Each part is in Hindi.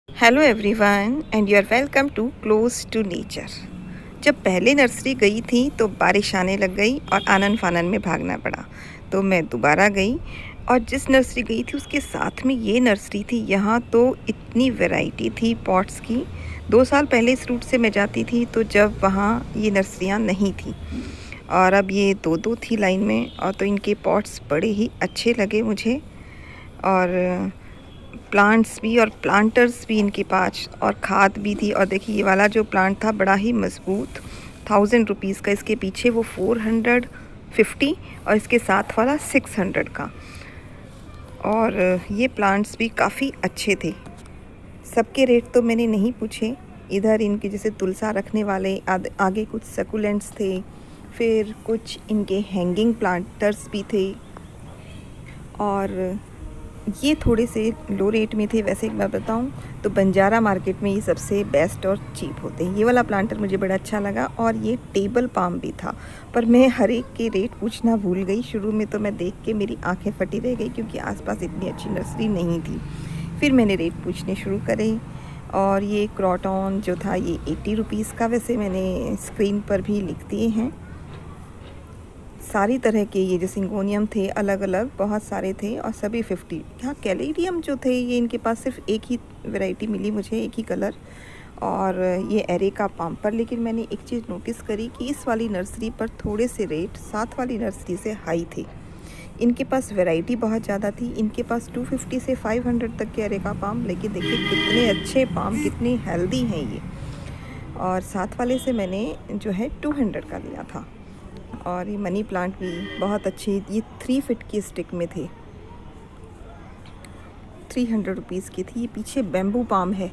Hello everyone and you are welcome to close to nature. जब पहले नर्सरी गई थी तो बारिश आने लग गई और आनन फानन में भागना पड़ा, तो मैं दोबारा गई और जिस नर्सरी गई थी उसके साथ में ये नर्सरी थी। यहाँ तो इतनी वैरायटी थी पॉट्स की। 2 साल पहले इस रूट से मैं जाती थी तो जब वहाँ ये नर्सरियाँ नहीं थी, और अब ये दो थी लाइन में। और तो इनके पॉट्स बड़े ही अच्छे लगे मुझे, और प्लांट्स भी और प्लांटर्स भी इनके पास, और खाद भी थी। और देखिए ये वाला जो प्लांट था बड़ा ही मज़बूत, 1000 रुपीज़ का। इसके पीछे वो 450 और इसके साथ वाला 600 का। और ये प्लांट्स भी काफ़ी अच्छे थे। सबके रेट तो मैंने नहीं पूछे। इधर इनके जैसे तुलसा रखने वाले आगे कुछ सकुलेंट्स थे, फिर कुछ इनके हैंगिंग प्लांटर्स भी थे, और ये थोड़े से लो रेट में थे। वैसे एक बार बताऊं तो बंजारा मार्केट में ये सबसे बेस्ट और चीप होते हैं। ये वाला प्लांटर मुझे बड़ा अच्छा लगा, और ये टेबल पाम भी था, पर मैं हर एक के रेट पूछना भूल गई। शुरू में तो मैं देख के मेरी आंखें फटी रह गई, क्योंकि आसपास इतनी अच्छी नर्सरी नहीं थी। फिर मैंने रेट पूछने शुरू करे, और ये क्रॉटन जो था ये 80 रुपीज़ का। वैसे मैंने स्क्रीन पर भी लिख दिए हैं। सारी तरह के ये जो सिंगोनियम थे अलग अलग बहुत सारे थे, और सभी 50। यहाँ कैलेरियम जो थे ये इनके पास सिर्फ एक ही वैरायटी मिली मुझे, एक ही कलर, और ये एरेका पाम पर। लेकिन मैंने एक चीज़ नोटिस करी कि इस वाली नर्सरी पर थोड़े से रेट साथ वाली नर्सरी से हाई थे। इनके पास वैरायटी बहुत ज़्यादा थी। इनके पास 250 से 500 तक के एरेका पाम। लेकिन देखिए कितने अच्छे पाम, कितने हेल्दी हैं ये। और साथ वाले से मैंने जो है 200 का लिया था। और ये मनी प्लांट भी बहुत अच्छी, ये 3 फीट की स्टिक में थे, 300 रुपीज़ की थी। ये पीछे बेम्बू पाम है।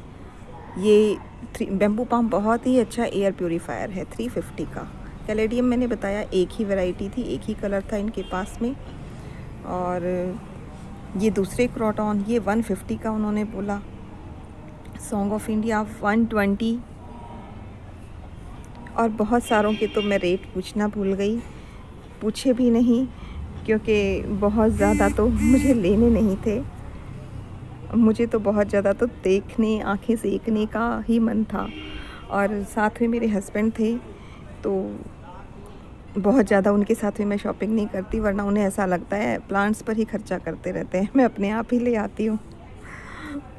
ये बेम्बू पाम बहुत ही अच्छा एयर प्योरीफायर है, 350 का। कैलेडियम मैंने बताया एक ही वैरायटी थी, एक ही कलर था इनके पास में। और ये दूसरे क्रॉटन ये 150 का उन्होंने बोला। Song of India 120। और बहुत सारों के तो मैं रेट पूछना भूल गई, पूछे भी नहीं, क्योंकि बहुत ज़्यादा तो मुझे लेने नहीं थे। मुझे तो बहुत ज़्यादा तो देखने, आंखें सेकने का ही मन था। और साथ में मेरे हस्बैंड थे, तो बहुत ज़्यादा उनके साथ में मैं शॉपिंग नहीं करती, वरना उन्हें ऐसा लगता है प्लांट्स पर ही खर्चा करते रहते हैं। मैं अपने आप ही ले आती हूँ।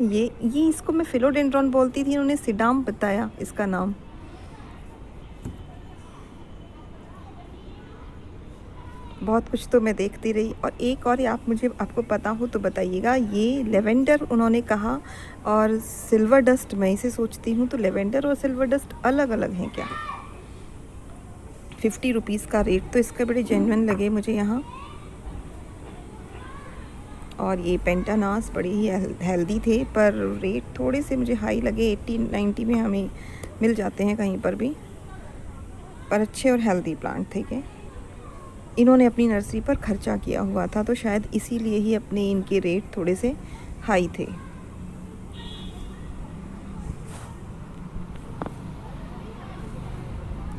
ये इसको मैं फिलोडेंड्रॉन बोलती थी, उन्होंने सिडाम बताया इसका नाम। बहुत कुछ तो मैं देखती रही। और एक और आपको पता हो तो बताइएगा, ये लेवेंडर उन्होंने कहा, और सिल्वर डस्ट। मैं इसे सोचती हूँ तो लेवेंडर और सिल्वर डस्ट अलग अलग हैं क्या? 50 रुपीज़ का रेट तो इसका बड़े जेन्युइन लगे मुझे यहाँ। और ये पेंटानास बड़े ही हेल्दी थे, पर रेट थोड़े से मुझे हाई लगे। 80-90 में हमें मिल जाते हैं कहीं पर भी, पर अच्छे और हेल्दी प्लांट थे के। इन्होंने अपनी नर्सरी पर खर्चा किया हुआ था, तो शायद इसीलिए ही अपने इनके रेट थोड़े से हाई थे।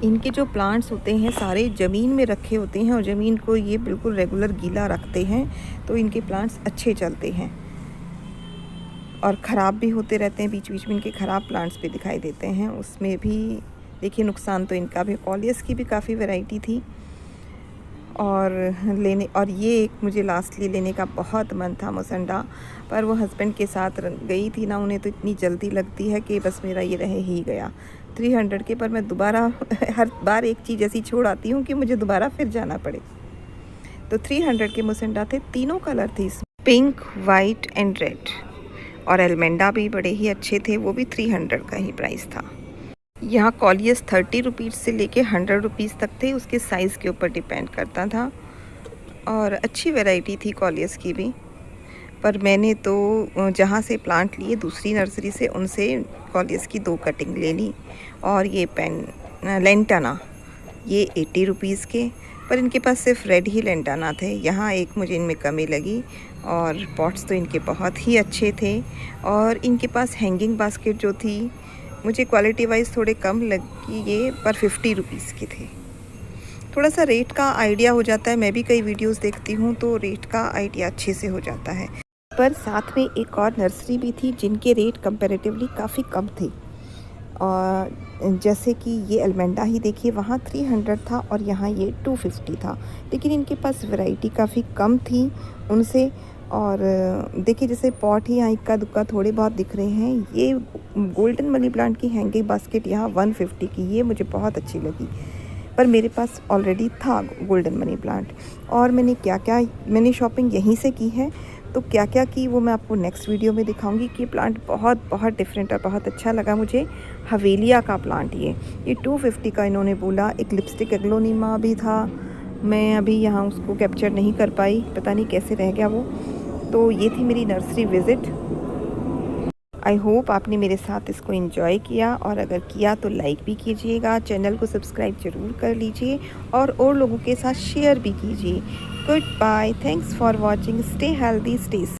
इनके जो प्लांट्स होते हैं सारे ज़मीन में रखे होते हैं, और ज़मीन को ये बिल्कुल रेगुलर गीला रखते हैं, तो इनके प्लांट्स अच्छे चलते हैं। और ख़राब भी होते रहते हैं, बीच बीच में इनके ख़राब प्लांट्स भी दिखाई देते हैं। उसमें भी देखिए नुकसान तो इनका भी। कॉलियस की भी काफ़ी वैरायटी थी, और ये एक मुझे लास्टली लेने का बहुत मन था, मोसंडा। पर वो हस्बैंड के साथ गई थी ना, उन्हें तो इतनी जल्दी लगती है कि बस मेरा ये रह ही गया। 300 के, पर मैं दोबारा हर बार एक चीज़ ऐसी छोड़ आती हूँ कि मुझे दोबारा फिर जाना पड़े। तो 300 के मोसंडा थे, तीनों कलर थे इसमें, पिंक, वाइट एंड रेड। और एलमेंडा भी बड़े ही अच्छे थे, वो भी 300 का ही प्राइस था। यहाँ कॉलियस 30 रुपीज़ से लेके 100 रुपीज़ तक थे, उसके साइज़ के ऊपर डिपेंड करता था। और अच्छी वैरायटी थी कॉलियस की भी। पर मैंने तो जहाँ से प्लांट लिए दूसरी नर्सरी से, उनसे कॉलियस की 2 कटिंग ले ली। और ये लेंटाना ये 80 रुपीज़ के, पर इनके पास सिर्फ रेड ही लेंटाना थे। यहाँ एक मुझे इनमें कमी लगी। और पॉट्स तो इनके बहुत ही अच्छे थे। और इनके पास हैंगिंग बास्केट जो थी, मुझे क्वालिटी वाइज थोड़े कम लगी ये, पर 50 रुपीज़ के थे। थोड़ा सा रेट का आइडिया हो जाता है, मैं भी कई वीडियोस देखती हूँ तो रेट का आइडिया अच्छे से हो जाता है। पर साथ में एक और नर्सरी भी थी जिनके रेट कंपैरेटिवली काफ़ी कम थे। और जैसे कि ये अलमेंडा ही देखिए, वहाँ 300 था और यहाँ ये 250 था, लेकिन इनके पास वैरायटी काफ़ी कम थी उनसे। और देखिए जैसे पॉट ही यहाँ इक्का दुक्का थोड़े बहुत दिख रहे हैं। ये गोल्डन मनी प्लांट की हैंगिंग बास्केट यहाँ 150 की, ये मुझे बहुत अच्छी लगी, पर मेरे पास ऑलरेडी था गोल्डन मनी प्लांट। और मैंने शॉपिंग यहीं से की है, तो क्या क्या की वो मैं आपको नेक्स्ट वीडियो में दिखाऊंगी कि प्लांट बहुत बहुत डिफरेंट और बहुत अच्छा लगा मुझे। हवेलिया का प्लांट ये 250 का इन्होंने बोला। एक लिपस्टिक एग्लोनिमा भी था, मैं अभी यहाँ उसको कैप्चर नहीं कर पाई, पता नहीं कैसे रह गया वो। तो ये थी मेरी नर्सरी विज़िट। आई होप आपने मेरे साथ इसको एंजॉय किया, और अगर किया तो लाइक भी कीजिएगा, चैनल को सब्सक्राइब ज़रूर कर लीजिए और लोगों के साथ शेयर भी कीजिए। Good bye, thanks for watching, stay healthy, stay